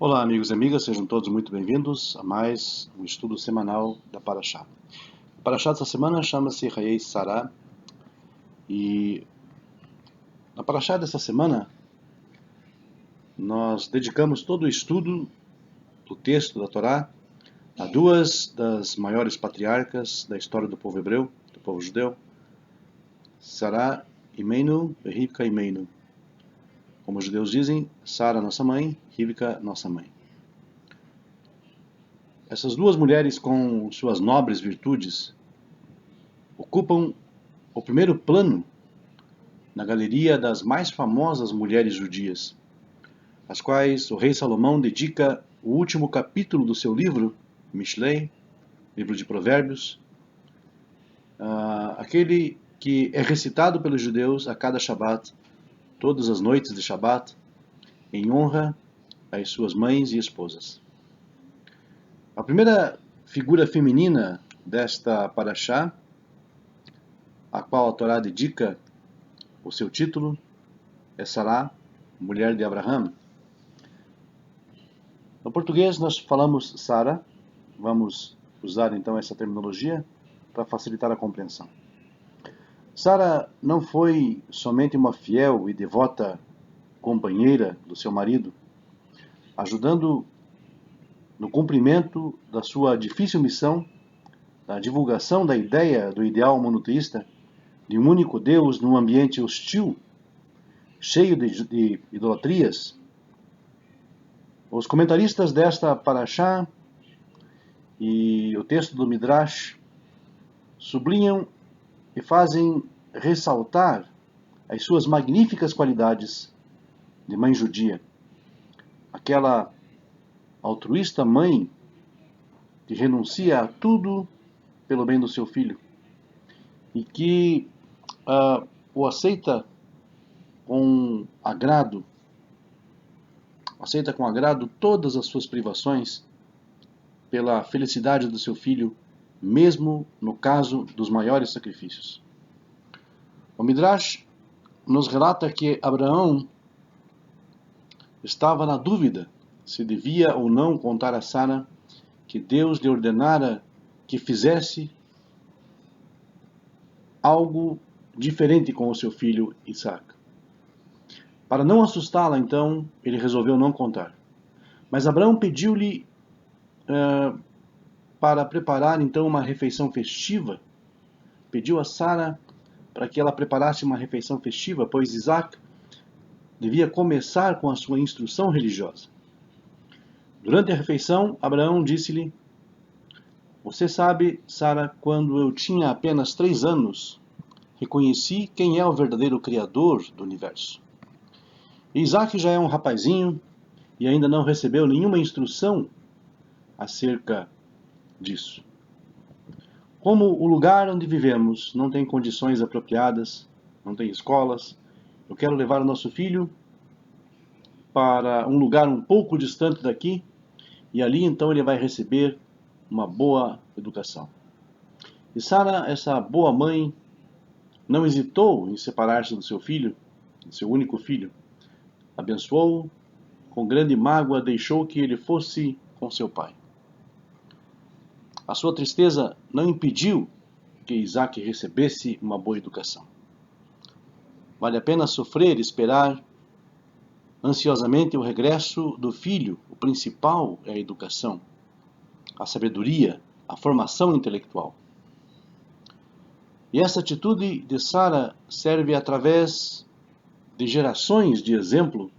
Olá, amigos e amigas, sejam todos muito bem-vindos a mais um estudo semanal da Parashá. A Parashá dessa semana chama-se Hayei Sarah, e na Parashá dessa semana nós dedicamos todo o estudo do texto da Torá a duas das maiores patriarcas da história do povo hebreu, do povo judeu, Sarah Imeinu e Rivka Imeinu. Como os judeus dizem, Sara nossa mãe, Rivka nossa mãe. Essas duas mulheres com suas nobres virtudes ocupam o primeiro plano na galeria das mais famosas mulheres judias, às quais o rei Salomão dedica o último capítulo do seu livro, Mishlei, livro de Provérbios, aquele que é recitado pelos judeus a cada Shabat, todas as noites de Shabat, em honra às suas mães e esposas. A primeira figura feminina desta Parashá, a qual a Torá dedica o seu título, é Sará, mulher de Abraham. No português nós falamos Sara, vamos usar então essa terminologia para facilitar a compreensão. Sara não foi somente uma fiel e devota companheira do seu marido, ajudando no cumprimento da sua difícil missão, da divulgação da ideia do ideal monoteísta de um único Deus num ambiente hostil, cheio de idolatrias. Os comentaristas desta Parashá e o texto do Midrash sublinham e fazem ressaltar as suas magníficas qualidades de mãe judia. Aquela altruísta mãe que renuncia a tudo pelo bem do seu filho e que o aceita com agrado todas as suas privações pela felicidade do seu filho, mesmo no caso dos maiores sacrifícios. O Midrash nos relata que Abraão estava na dúvida se devia ou não contar a Sara que Deus lhe ordenara que fizesse algo diferente com o seu filho Isaac. Para não assustá-la, então, ele resolveu não contar. Mas Abraão pediu-lhe para preparar, então, uma refeição festiva. Pediu a Sara para que ela preparasse uma refeição festiva, pois Isaac devia começar com a sua instrução religiosa. Durante a refeição, Abraão disse-lhe: "Você sabe, Sara, quando eu tinha apenas 3 anos, reconheci quem é o verdadeiro Criador do universo. Isaac já é um rapazinho e ainda não recebeu nenhuma instrução acerca disso. Como o lugar onde vivemos não tem condições apropriadas, não tem escolas, eu quero levar o nosso filho para um lugar um pouco distante daqui, e ali então ele vai receber uma boa educação." E Sara, essa boa mãe, não hesitou em separar-se do seu filho, do seu único filho. Abençoou-o, com grande mágoa deixou que ele fosse com seu pai. A sua tristeza não impediu que Isaac recebesse uma boa educação. Vale a pena sofrer e esperar ansiosamente o regresso do filho. O principal é a educação, a sabedoria, a formação intelectual. E essa atitude de Sara serve através de gerações de exemplo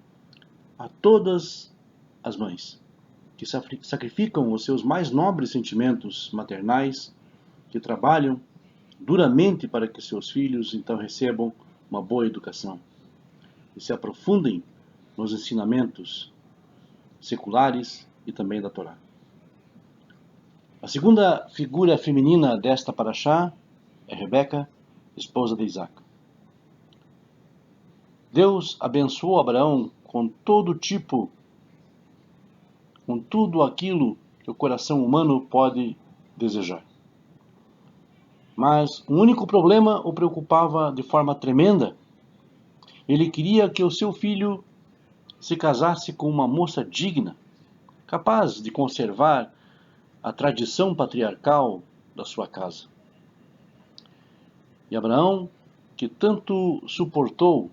a todas as mães que sacrificam os seus mais nobres sentimentos maternais, que trabalham duramente para que seus filhos então recebam uma boa educação e se aprofundem nos ensinamentos seculares e também da Torá. A segunda figura feminina desta Parashá é Rebeca, esposa de Isaac. Deus abençoou Abraão com tudo aquilo que o coração humano pode desejar. Mas um único problema o preocupava de forma tremenda. Ele queria que o seu filho se casasse com uma moça digna, capaz de conservar a tradição patriarcal da sua casa. E Abraão, que tanto suportou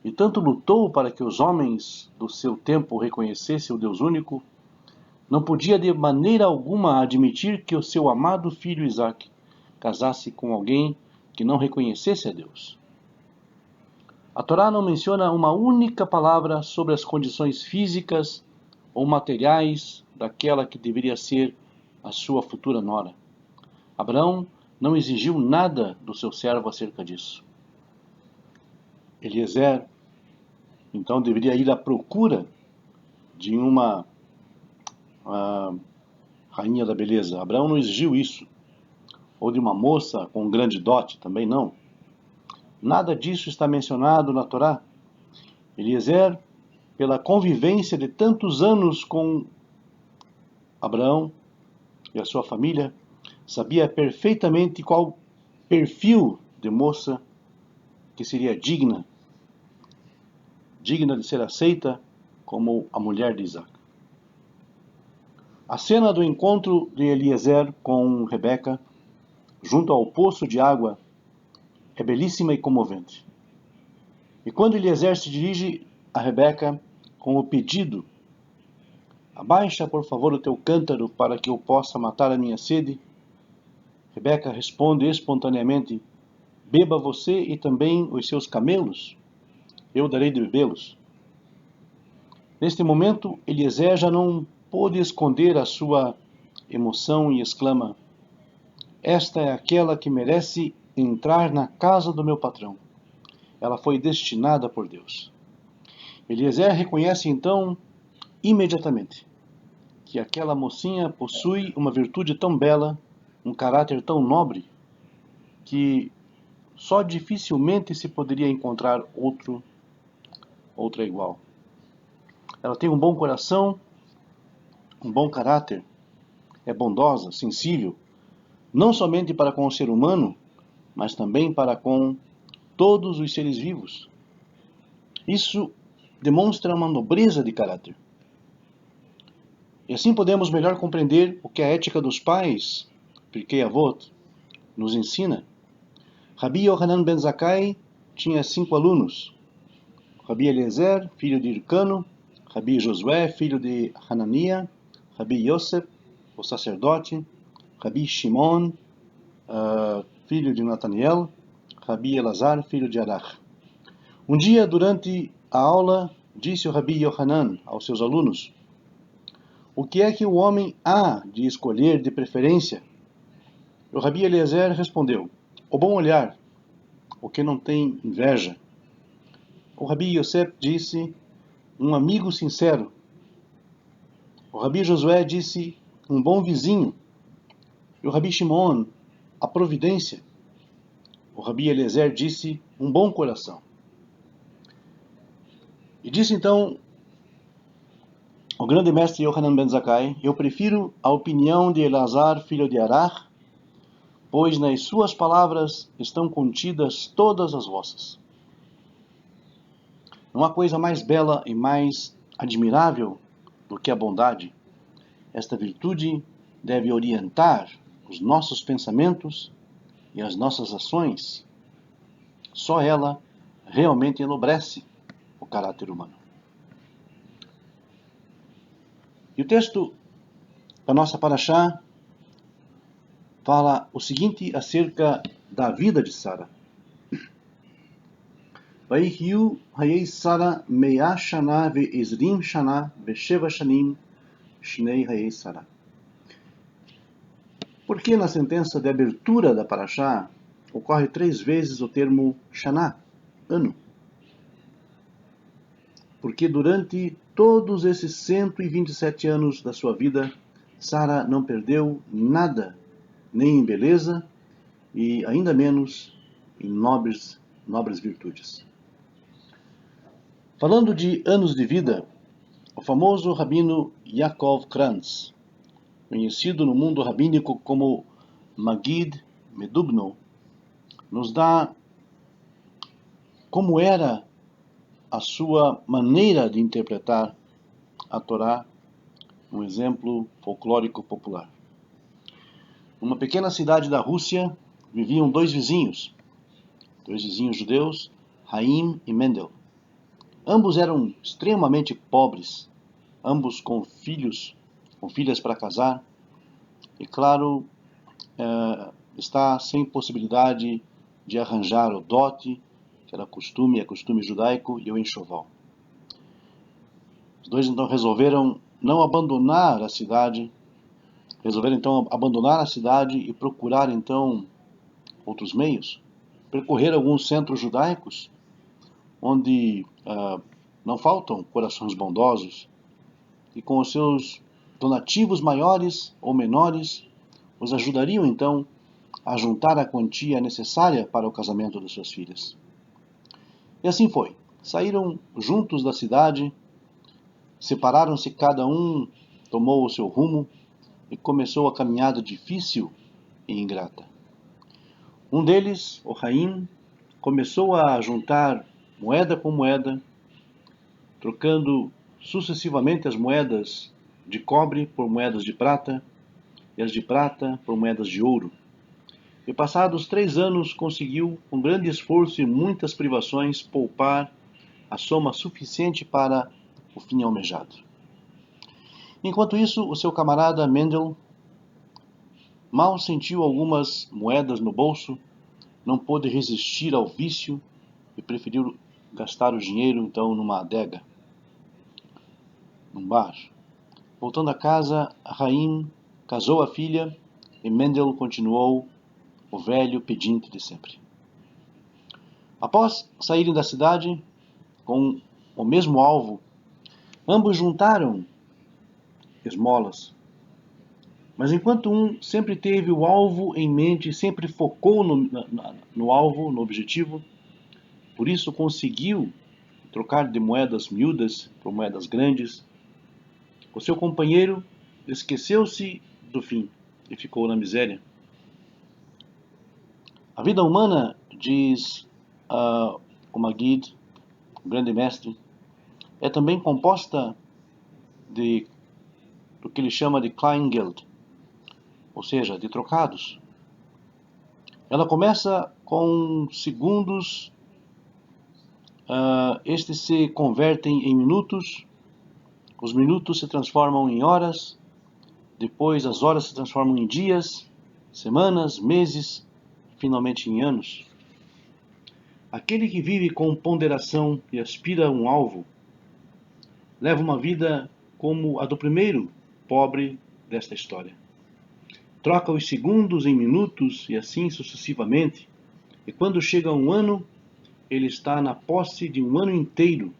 e tanto lutou para que os homens do seu tempo reconhecessem o Deus único, não podia de maneira alguma admitir que o seu amado filho Isaque casasse com alguém que não reconhecesse a Deus. A Torá não menciona uma única palavra sobre as condições físicas ou materiais daquela que deveria ser a sua futura nora. Abraão não exigiu nada do seu servo acerca disso. Eliezer, então, deveria ir à procura de uma rainha da beleza. Abraão não exigiu isso. Ou de uma moça com grande dote, também não. Nada disso está mencionado na Torá. Eliezer, pela convivência de tantos anos com Abraão e a sua família, sabia perfeitamente qual perfil de moça que seria digna de ser aceita como a mulher de Isaac. A cena do encontro de Eliezer com Rebeca, junto ao poço de água, é belíssima e comovente. E quando Eliezer se dirige a Rebeca com o pedido: abaixa, por favor, o teu cântaro para que eu possa matar a minha sede, Rebeca responde espontaneamente: beba você e também os seus camelos, eu darei de bebê-los. Neste momento, Eliezer já não pôde esconder a sua emoção e exclama: esta é aquela que merece entrar na casa do meu patrão. Ela foi destinada por Deus. Eliezer reconhece então, imediatamente, que aquela mocinha possui uma virtude tão bela, um caráter tão nobre, que só dificilmente se poderia encontrar outra igual. Ela tem um bom coração, um bom caráter, é bondosa, sensível, não somente para com o ser humano, mas também para com todos os seres vivos. Isso demonstra uma nobreza de caráter. E assim podemos melhor compreender o que a ética dos pais, Pirkei Avot, nos ensina. Rabi Yohanan ben Zakkai tinha 5 alunos. Rabi Eliezer, filho de Ircano, Rabi Josué, filho de Hanania, Rabi Yosef, o sacerdote, Rabi Shimon, filho de Nataniel, Rabi Elazar, filho de Arach. Um dia, durante a aula, disse o Rabi Yohanan aos seus alunos: o que é que o homem há de escolher de preferência? O Rabi Eliezer respondeu: o bom olhar, o que não tem inveja. O Rabi Yosef disse: um amigo sincero. O Rabi Josué disse: um bom vizinho. E o Rabi Shimon: a providência. O Rabi Eliezer disse: um bom coração. E disse então o grande mestre Yohanan ben Zakkai: eu prefiro a opinião de Elazar, filho de Arach, pois nas suas palavras estão contidas todas as vossas. Não há coisa mais bela e mais admirável do que a bondade. Esta virtude deve orientar os nossos pensamentos e as nossas ações. Só ela realmente enobrece o caráter humano. E o texto da nossa paraxá fala o seguinte acerca da vida de Sara. Vaihiu hayei Sara meia shana ve'ezrim shana ve'sheva shanim shnei hayei Sara. Por que na sentença de abertura da paraxá ocorre 3 vezes o termo shana, ano? Porque durante todos esses 127 anos da sua vida, Sara não perdeu nada, nem em beleza e ainda menos em nobres virtudes. Falando de anos de vida, o famoso rabino Yaakov Kranz, conhecido no mundo rabínico como Magid Medubno, nos dá como era a sua maneira de interpretar a Torá um exemplo folclórico popular. Numa pequena cidade da Rússia viviam dois vizinhos judeus, Haim e Mendel. Ambos eram extremamente pobres, ambos com filhas para casar, e claro, está sem possibilidade de arranjar o dote, que era costume judaico, e o enxoval. Os dois então resolveram abandonar a cidade e procurar então outros meios, percorrer alguns centros judaicos, onde não faltam corações bondosos, e com os seus donativos maiores ou menores, os ajudariam então a juntar a quantia necessária para o casamento de suas filhas. E assim foi. Saíram juntos da cidade, separaram-se, cada um tomou o seu rumo, e começou a caminhada difícil e ingrata. Um deles, o Haim, começou a juntar moeda com moeda, trocando sucessivamente as moedas de cobre por moedas de prata, e as de prata por moedas de ouro. E passados 3 anos conseguiu, com grande esforço e muitas privações, poupar a soma suficiente para o fim almejado. Enquanto isso, o seu camarada Mendel mal sentiu algumas moedas no bolso, não pôde resistir ao vício e preferiu gastar o dinheiro então numa adega, num bar. Voltando a casa, Haim casou a filha e Mendel continuou o velho pedinte de sempre. Após saírem da cidade com o mesmo alvo, ambos juntaram esmolas. Mas enquanto um sempre teve o alvo em mente, sempre focou no alvo, no objetivo, por isso conseguiu trocar de moedas miúdas por moedas grandes, o seu companheiro esqueceu-se do fim e ficou na miséria. A vida humana, diz o Maggid, o grande mestre, é também composta do que ele chama de Kleingeld, ou seja, de trocados. Ela começa com segundos, estes se convertem em minutos, os minutos se transformam em horas, depois as horas se transformam em dias, semanas, meses, finalmente em anos. Aquele que vive com ponderação e aspira a um alvo, leva uma vida como a do primeiro pobre desta história. Troca os segundos em minutos e assim sucessivamente, e quando chega um ano, ele está na posse de um ano inteiro,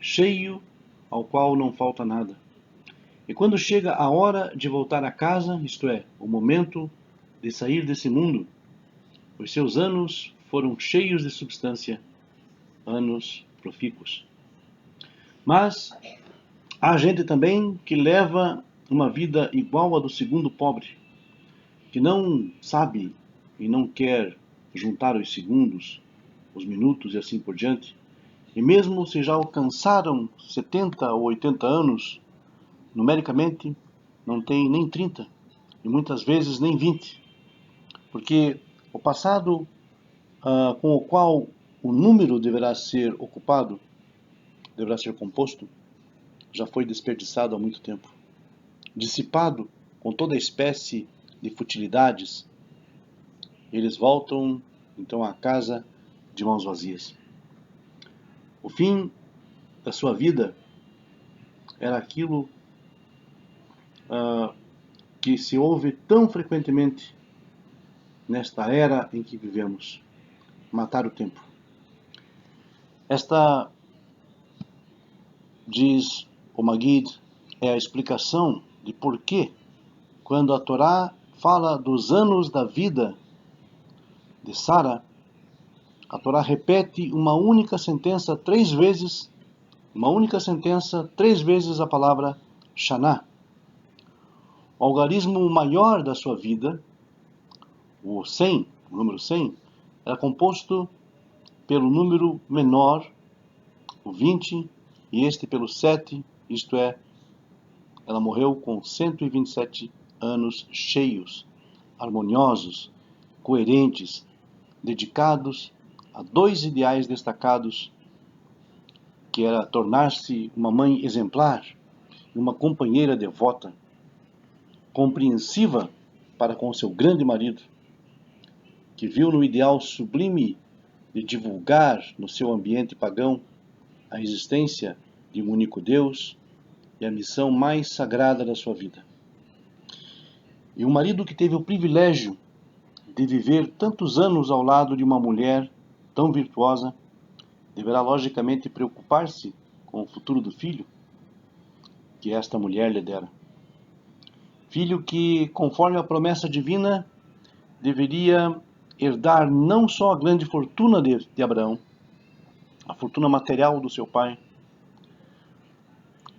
cheio, ao qual não falta nada. E quando chega a hora de voltar a casa, isto é, o momento de sair desse mundo, os seus anos foram cheios de substância, anos profícuos. Mas há gente também que leva uma vida igual à do segundo pobre, que não sabe e não quer juntar os segundos, os minutos e assim por diante, e mesmo se já alcançaram 70 ou 80 anos, numericamente não tem nem 30, e muitas vezes nem 20, porque o passado com o qual o número deverá ser ocupado, deverá ser composto, já foi desperdiçado há muito tempo, dissipado com toda espécie de futilidades. Eles voltam então à casa de mãos vazias. O fim da sua vida era aquilo que se ouve tão frequentemente nesta era em que vivemos: matar o tempo. Esta, diz o Maggid, é a explicação de por que, quando a Torá fala dos anos da vida de Sara, a Torá repete uma única sentença 3 vezes, a palavra Shana. O algarismo maior da sua vida, o 100, o número 100, era composto pelo número menor, o 20, e este pelo 7, isto é, ela morreu com 127 anos cheios, harmoniosos, coerentes, dedicados a dois ideais destacados, que era tornar-se uma mãe exemplar e uma companheira devota, compreensiva para com seu grande marido, que viu no ideal sublime de divulgar no seu ambiente pagão a existência de um único Deus e a missão mais sagrada da sua vida. E um marido que teve o privilégio de viver tantos anos ao lado de uma mulher tão virtuosa, deverá logicamente preocupar-se com o futuro do filho que esta mulher lhe dera. Filho que, conforme a promessa divina, deveria herdar não só a grande fortuna de Abraão, a fortuna material do seu pai,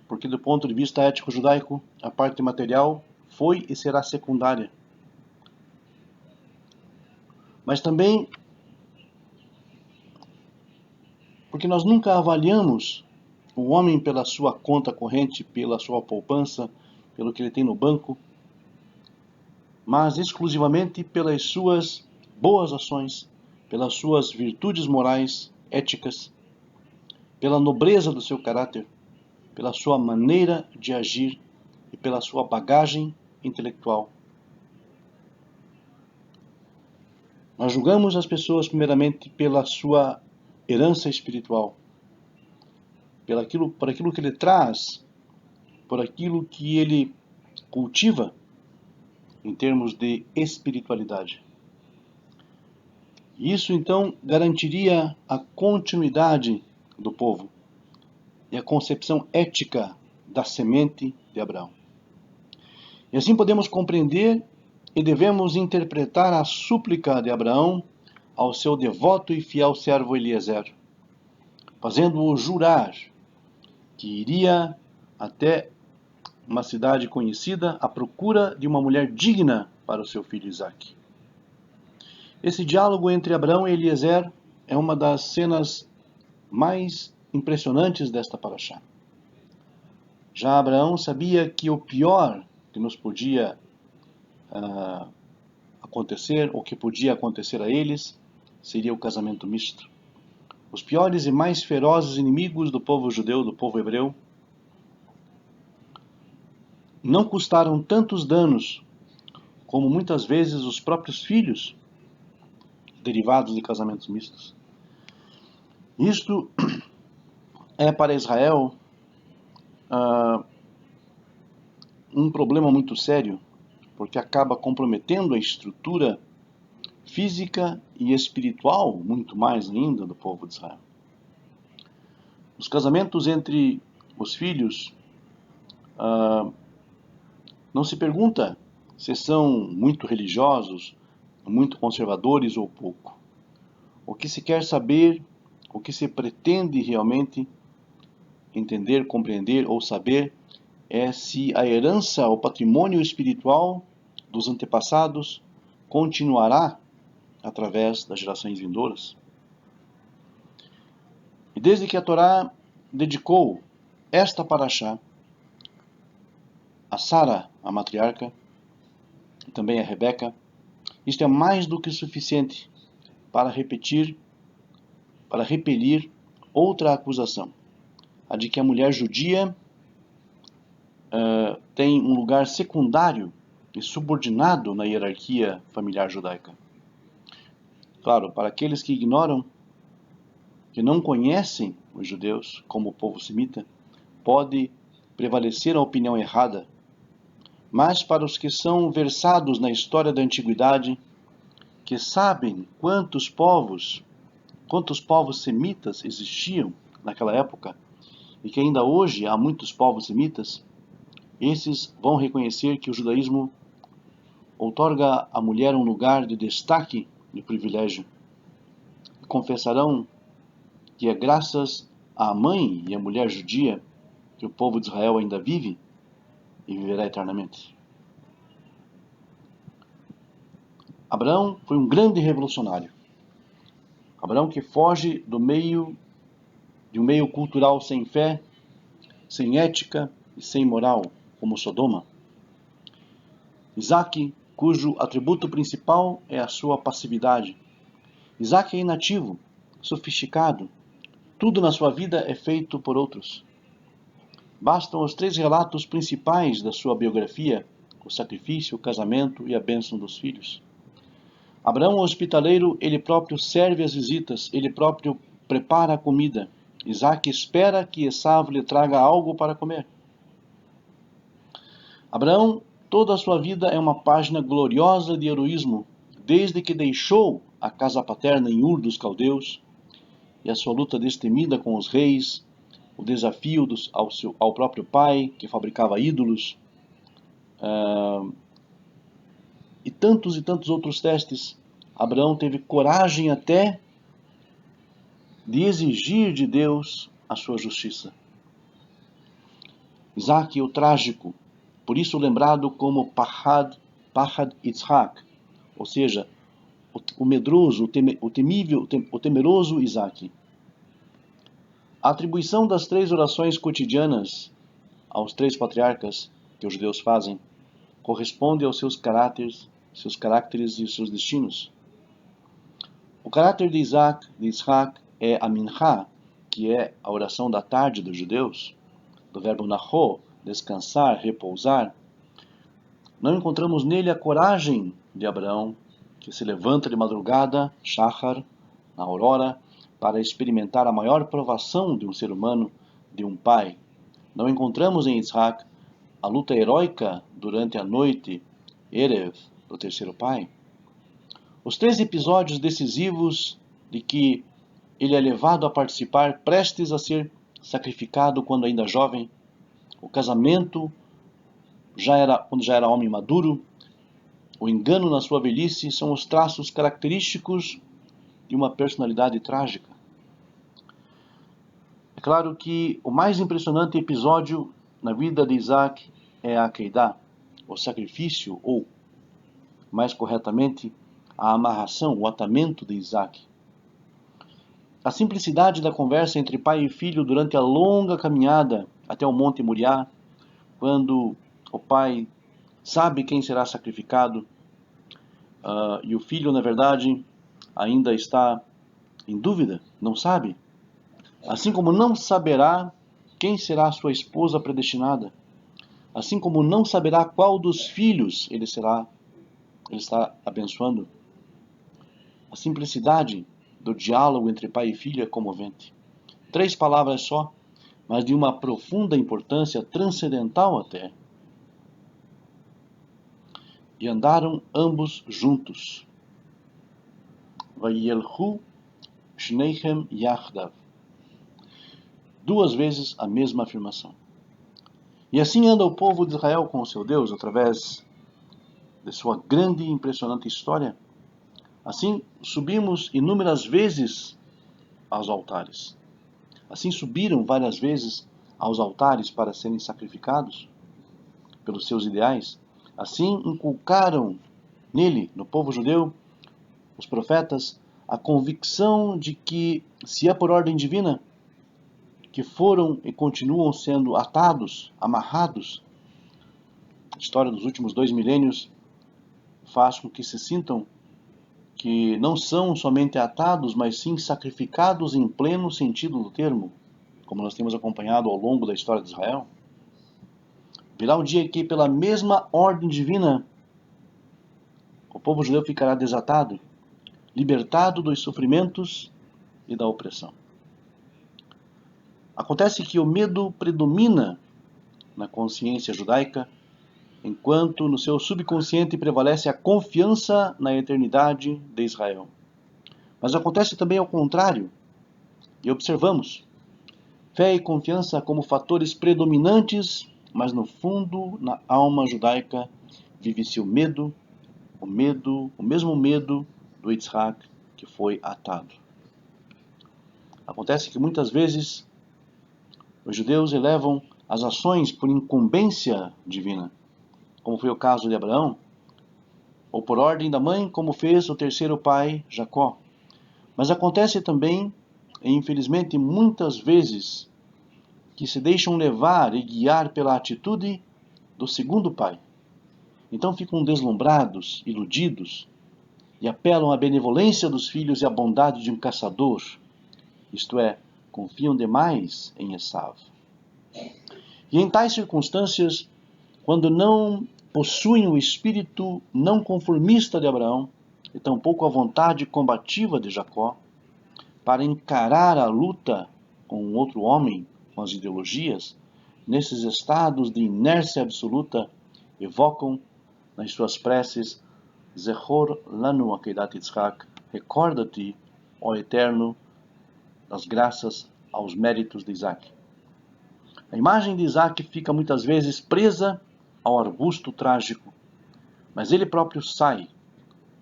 porque do ponto de vista ético judaico, a parte material foi e será secundária. Mas também porque nós nunca avaliamos o homem pela sua conta corrente, pela sua poupança, pelo que ele tem no banco, mas exclusivamente pelas suas boas ações, pelas suas virtudes morais, éticas, pela nobreza do seu caráter, pela sua maneira de agir e pela sua bagagem intelectual. Nós julgamos as pessoas primeiramente pela sua herança espiritual, por aquilo que ele traz, por aquilo que ele cultiva em termos de espiritualidade. Isso então garantiria a continuidade do povo e a concepção ética da semente de Abraão. E assim podemos compreender e devemos interpretar a súplica de Abraão ao seu devoto e fiel servo Eliezer, fazendo-o jurar que iria até uma cidade conhecida à procura de uma mulher digna para o seu filho Isaque. Esse diálogo entre Abraão e Eliezer é uma das cenas mais impressionantes desta paraxá. Já Abraão sabia que o pior que nos podia acontecer, ou que podia acontecer a eles, seria o casamento misto. Os piores e mais ferozes inimigos do povo judeu, do povo hebreu, não custaram tantos danos como muitas vezes os próprios filhos derivados de casamentos mistos. Isto é para Israel um problema muito sério, porque acaba comprometendo a estrutura física e espiritual, muito mais ainda, do povo de Israel. Os casamentos entre os filhos, não se pergunta se são muito religiosos, muito conservadores ou pouco. O que se quer saber, o que se pretende realmente entender, compreender ou saber é se a herança, o patrimônio espiritual dos antepassados continuará através das gerações vindouras. E desde que a Torá dedicou esta paraxá a Sara, a matriarca, e também a Rebeca, isto é mais do que suficiente para repelir outra acusação, a de que a mulher judia tem um lugar secundário e subordinado na hierarquia familiar judaica. Claro, para aqueles que ignoram, que não conhecem os judeus como o povo semita, pode prevalecer a opinião errada, mas para os que são versados na história da antiguidade, que sabem quantos povos semitas existiam naquela época, e que ainda hoje há muitos povos semitas, esses vão reconhecer que o judaísmo outorga à mulher um lugar de destaque e privilégio. E confessarão que é graças à mãe e à mulher judia que o povo de Israel ainda vive e viverá eternamente. Abraão foi um grande revolucionário. Abraão que foge de um meio cultural sem fé, sem ética e sem moral, como Sodoma. Isaac, cujo atributo principal é a sua passividade. Isaac é inativo, sofisticado. Tudo na sua vida é feito por outros. Bastam os 3 relatos principais da sua biografia: o sacrifício, o casamento e a bênção dos filhos. Abraão, o hospitaleiro, ele próprio serve as visitas, ele próprio prepara a comida. Isaac espera que Esaú lhe traga algo para comer. Abraão, toda a sua vida é uma página gloriosa de heroísmo, desde que deixou a casa paterna em Ur dos Caldeus, e a sua luta destemida com os reis, o desafio ao próprio pai, que fabricava ídolos, e tantos outros testes. Abraão teve coragem até de exigir de Deus a sua justiça. Isaac, o trágico, por isso lembrado como Pahad Yitzhak, ou seja, o medroso, o temeroso Isaac. A atribuição das 3 orações cotidianas aos 3 patriarcas que os judeus fazem corresponde aos seus caracteres e seus destinos. O caráter de Isaac, é a Minchá, que é a oração da tarde dos judeus, do verbo nahó, descansar, repousar. Não encontramos nele a coragem de Abraão, que se levanta de madrugada, Shachar, na aurora, para experimentar a maior provação de um ser humano, de um pai. Não encontramos em Isaac a luta heróica durante a noite, Erev, do terceiro pai. Os 3 episódios decisivos de que ele é levado a participar, prestes a ser sacrificado quando ainda jovem, o casamento, quando já era homem maduro, o engano na sua velhice, são os traços característicos de uma personalidade trágica. É claro que o mais impressionante episódio na vida de Isaac é a Akedah, o sacrifício, ou, mais corretamente, a amarração, o atamento de Isaac. A simplicidade da conversa entre pai e filho durante a longa caminhada até o Monte Moriá, quando o pai sabe quem será sacrificado, e o filho, na verdade, ainda está em dúvida, não sabe. Assim como não saberá quem será a sua esposa predestinada, assim como não saberá qual dos filhos ele está abençoando. A simplicidade do diálogo entre pai e filho é comovente. 3 palavras só, mas de uma profunda importância transcendental até. E andaram ambos juntos. Vayelchu shneichem yachdav. 2 vezes a mesma afirmação. E assim anda o povo de Israel com o seu Deus, através de sua grande e impressionante história. Assim subimos inúmeras vezes aos altares. Assim subiram várias vezes aos altares para serem sacrificados pelos seus ideais. Assim inculcaram nele, no povo judeu, os profetas, a convicção de que, se é por ordem divina, que foram e continuam sendo atados, amarrados, a história dos últimos 2 milênios faz com que se sintam que não são somente atados, mas sim sacrificados em pleno sentido do termo, como nós temos acompanhado ao longo da história de Israel. Virá o dia que, pela mesma ordem divina, o povo judeu ficará desatado, libertado dos sofrimentos e da opressão. Acontece que o medo predomina na consciência judaica, enquanto no seu subconsciente prevalece a confiança na eternidade de Israel. Mas acontece também ao contrário, e observamos fé e confiança como fatores predominantes, mas no fundo, na alma judaica, vive-se o mesmo medo do Yitzhak que foi atado. Acontece que muitas vezes os judeus elevam as ações por incumbência divina, como foi o caso de Abraão, ou por ordem da mãe, como fez o terceiro pai, Jacó. Mas acontece também, e infelizmente muitas vezes, que se deixam levar e guiar pela atitude do segundo pai. Então ficam deslumbrados, iludidos, e apelam à benevolência dos filhos e à bondade de um caçador, isto é, confiam demais em Esaú. E em tais circunstâncias, quando não possuem o espírito não conformista de Abraão, e tampouco a vontade combativa de Jacó, para encarar a luta com um outro homem, com as ideologias, nesses estados de inércia absoluta, evocam nas suas preces Zechor lanu akedat Yitzhak, recorda-te, ó Eterno, das graças aos méritos de Isaac. A imagem de Isaac fica muitas vezes presa ao arbusto trágico, mas ele próprio sai,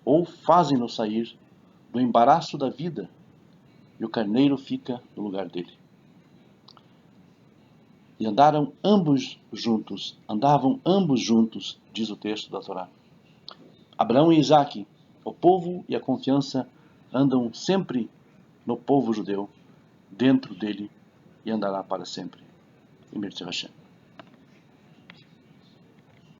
ou fazem-no sair, do embaraço da vida, e o carneiro fica no lugar dele. E andavam ambos juntos, diz o texto da Torá. Abraão e Isaque, o povo e a confiança andam sempre no povo judeu, dentro dele, e andará para sempre. Emirti Hashem.